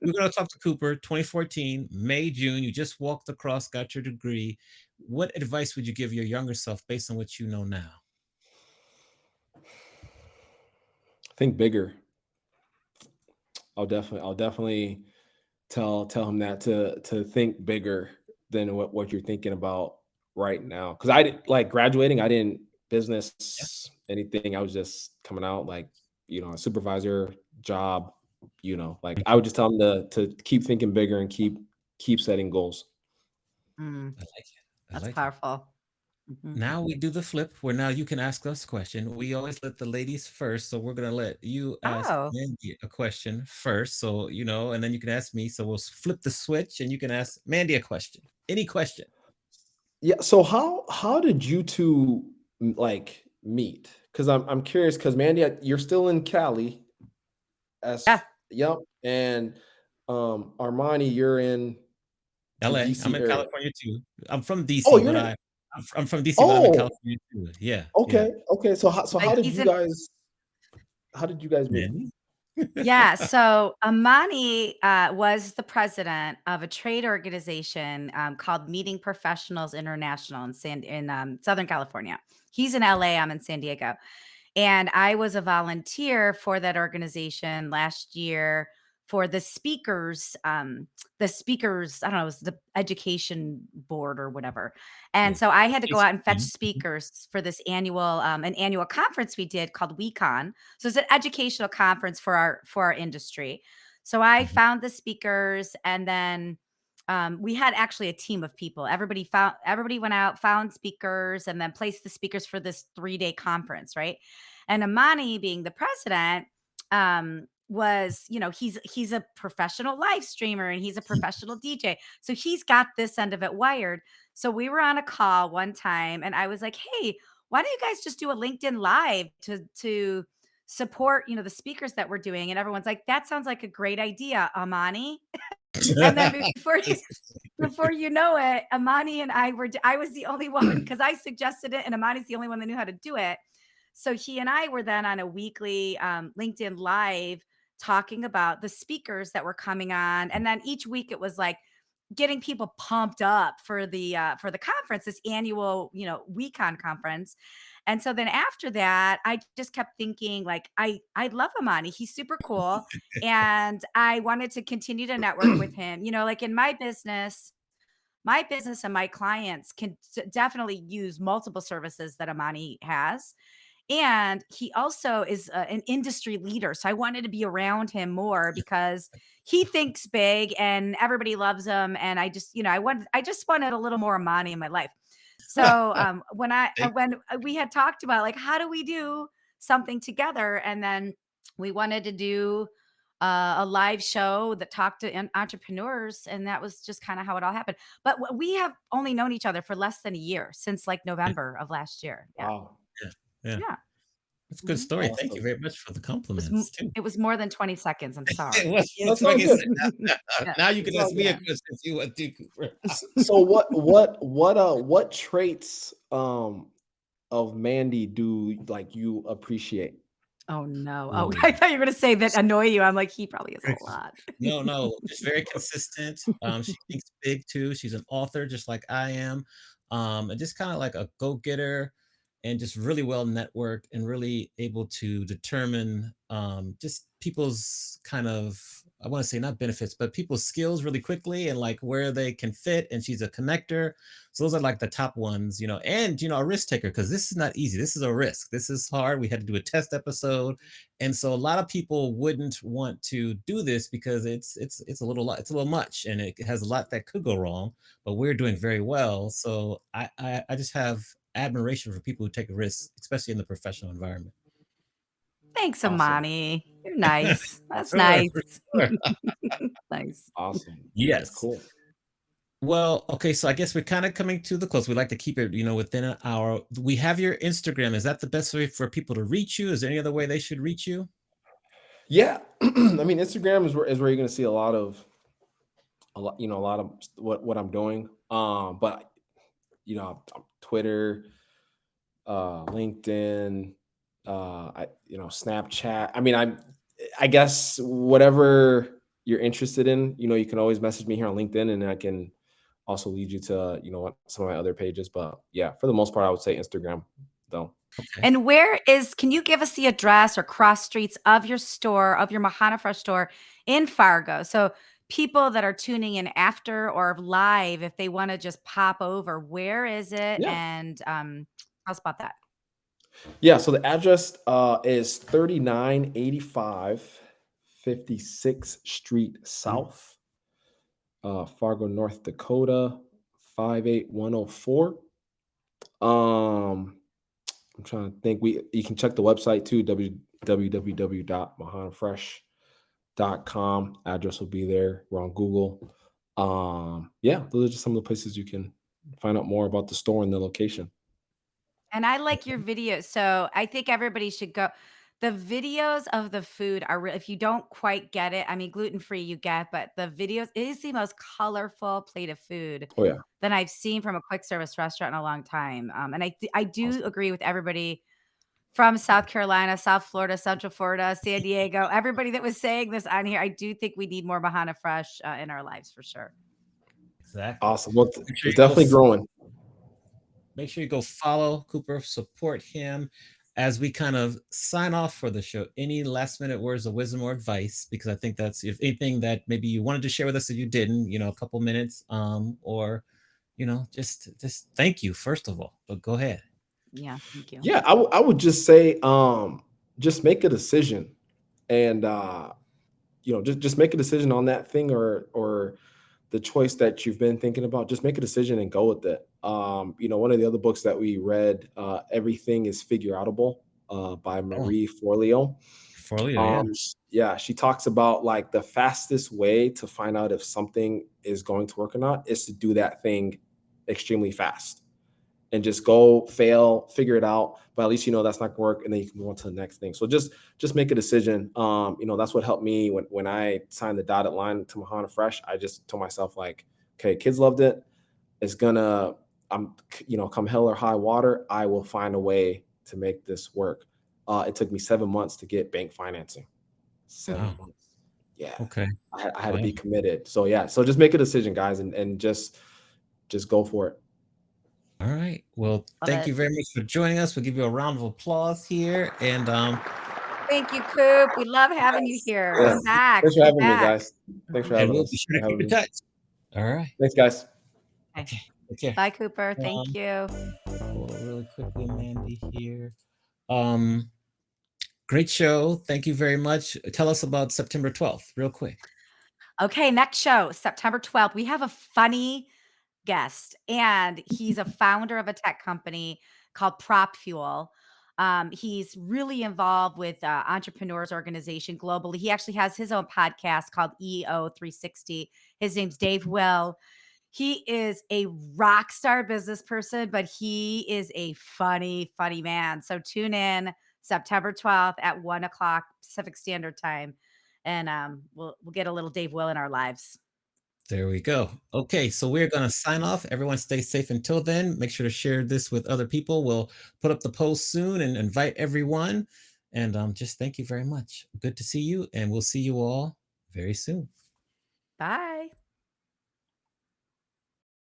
We're gonna talk to Cooper, 2014, May, June, you just walked across, got your degree. What advice would you give your younger self based on what you know now? Think bigger. I'll definitely tell him that to think bigger than what you're thinking about right now. Because I did like graduating. I didn't. Yeah. business, anything. I was just coming out like, a supervisor job, like I Mhm. would just tell them to keep thinking bigger and keep setting goals. Mm, I like it. I that's like it. powerful. Mhm. Now we do the flip where now you can ask us a question. We always let the ladies first, so we're gonna let you ask Oh, Mandy a question first. So, and then you can ask me. So we'll flip the switch and you can ask Mandy a question. Any question. Yeah. So how did you two like meet? Because I'm curious. Because Mandy, you're still in Cali. yeah. Yep. And Armani, you're in the LA. I'm DC in area. California too. I'm from Oh, DC, you're but in. I'm from DC, but I'm in Oh, California too. Yeah, yeah. okay. Okay. So But he's in how did you guys meet? Mandy? Yeah, so Amani was the president of a trade organization called Meeting Professionals International in Southern California. He's in LA, I'm in San Diego. And I was a volunteer for that organization last year for the speakers, I don't know, it was the education board or whatever. And Yeah. so I had to go Education. out and fetch Mhm, mhm, speakers for this annual conference we did called WeCon. So it's an educational conference for our industry. So I mhm. found the speakers, and then we had actually a team of people. Everybody went out, found speakers, and then placed the speakers for this 3-day conference, right? And Amani, being the president, was he's a professional live streamer and he's a professional DJ, so he's got this end of it wired. So we were on a call one time, and I was like, "Hey, why don't you guys just do a LinkedIn live to support the speakers that we're doing?" And everyone's like, "That sounds like a great idea, Amani." And then before you know it, Amani and I was the only one because I suggested it, and Amani's the only one that knew how to do it. So he and I were then on a weekly LinkedIn live talking about the speakers that were coming on. And then each week it was like getting people pumped up for the conference, this annual, WeCon conference. And so then after that, I just kept thinking like I love Amani. He's super cool. And I wanted to continue to network with him. Like in my business and my clients can definitely use multiple services that Amani has. And he also is an industry leader. So I wanted to be around him more because he thinks big and everybody loves him. And I just wanted a little more Amani in my life. So Thank when we had talked about like, how do we do something together? And then we wanted to do a live show that talked to entrepreneurs. And that was just kind of how it all happened. But we have only known each other for less than a year, since like yeah, November of last year. Yeah. Wow. yeah, yeah. Yeah. That's a good Mhm. story. Thank you Awesome. very much for the It was m compliments too. it was more than 20 seconds, I'm It sorry. was That's worth all like I good. said, Yeah, now you can It's all ask me a yeah. good. question if you want to, Cooper. So what traits of Mandy do like you appreciate? Oh, no. Oh, Ooh. I thought you were gonna say that annoy you. I'm like, he probably has a lot. No, no, just very consistent. She thinks big too. She's an author just like I am. And just kind of like a go-getter and just really well networked and really able to determine just people's kind of, I want to say not benefits, but people's skills really quickly and like where they can fit. And she's a connector. So those are like the top ones, and a risk taker because this is not easy. This is a risk. This is hard. We had to do a test episode, and so a lot of people wouldn't want to do this because it's a little lot, it's a little much, and it has a lot that could go wrong. But we're doing very well, so I just have admiration for people who take risks, especially in the professional environment. Thanks, Awesome. Amani. You're nice. That's Sure, nice. for sure. Nice. Awesome. That's Yes. cool. Well, okay, so I guess we're kind of coming to the close. We like to keep it, within an hour. We have your Instagram. Is that the best way for people to reach you? Is there any other way they should reach you? Yeah. I mean, Instagram is where you're gonna see a lot of what I'm doing. But Twitter, LinkedIn, Snapchat. I mean, I guess whatever you're interested in, you can always message me here on LinkedIn, and I can also lead you to some of my other pages. But yeah, for the most part, I would say Instagram though. Okay. And can you give us the address or cross streets of your store, of your Mahana Fresh store in Fargo? So people that are tuning in after or live, if they want to just pop over, where is it? Yeah. And tell us about that. Yeah, so the address, is 3985 56th Street Mm. South, Fargo, North Dakota, 58104. Um, I'm trying to think. You can check the website too, www.mahanafresh.com. Address will be there. We're on Google. Yeah, those are just some of the places you can find out more about the store and the location. And I like your videos, so I think everybody should go. The videos of the food are if you don't quite get it, I mean, gluten-free you get, but the videos it is the most colorful plate of food Oh yeah, than I've seen from a quick service restaurant in a long time, and I do awesome. agree with everybody from South Carolina, South Florida, Central Florida, San Diego, everybody that was saying this on here. I do think we need more Bahana Fresh, in our lives for sure. Exactly. Awesome. Well, Make sure it's you go definitely growing. follow Cooper, support him as we kind of sign off for the show. Any last minute words of wisdom or advice? Because I think that's if anything that maybe you wanted to share with us if you didn't, a couple minutes, or just thank you first of all. But go ahead. Yeah, thank you. Yeah, I would just say, just make a decision, and just make a decision on that thing, or the choice that you've been thinking about. Just make a decision and go with it. One of the other books that we read, Everything is Figure Outable, by Oh, Marie Forleo. Forleo, yeah. Yeah, she talks about like the fastest way to find out if something is going to work or not is to do that thing extremely fast and just go fail, figure it out. But at least you know that's not gonna work, and then you can move on to the next thing. So just make a decision. That's what helped me when I signed the dotted line to Mahana Fresh. I just told myself like, okay, kids loved it. It's gonna, come hell or high water, I will find a way to make this work. It took me 7 months to get bank financing. Seven Wow. months. Yeah, Okay. I had to Wow. be committed. So yeah, so just make a decision, guys, and just go for it. All right. Well, Love thank it. you very much for joining us. We'll give you a round of applause here. And Thank you, Coop. We love having you Yes. here. Yes. Come back. Thanks for Come having me, back. guys. Thanks for and having we'll be us sure to or keep having in me. touch. All right. Thanks, guys. Okay. Okay. Take care. Bye, Cooper. Thank Um, you. really quickly, Mandy here. Um, Great show. Thank you very much. Tell us about September 12th, real quick. Okay, next show, September 12th. We have a funny guest, and he's a founder of a tech company called Prop Fuel. He's really involved with entrepreneurs organization globally. He actually has his own podcast called EO 360. His name's Dave Will. He is a rock star business person, but he is a funny, funny man. So tune in September 12th at 1 o'clock Pacific Standard Time, and we'll get a little Dave Will in our lives. There we go. Okay, so we're going to sign off. Everyone stay safe until then. Make sure to share this with other people. We'll put up the post soon and invite everyone. And just thank you very much. Good to see you, and we'll see you all very soon. Bye.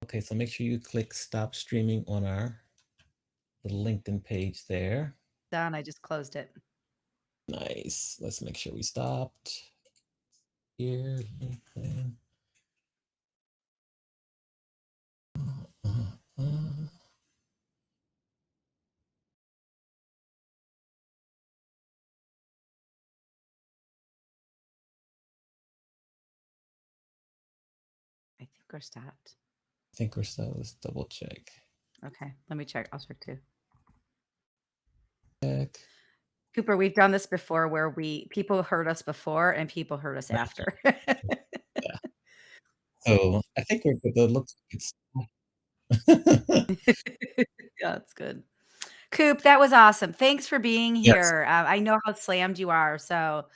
Okay, so make sure you click stop streaming on our the LinkedIn page there. Done. I just closed it. Nice. Let's make sure we stopped here. LinkedIn. Uh, I think we're stopped. I think we're still. Let's double check. Okay, let me check. I'll check too. Check. Cooper, we've done this before where we people heard us before and people heard us after. Yeah. So I think we're good. It looks like it's Yeah, that's good. Coop, that was awesome. Thanks for being yes. here. I know how slammed you are, so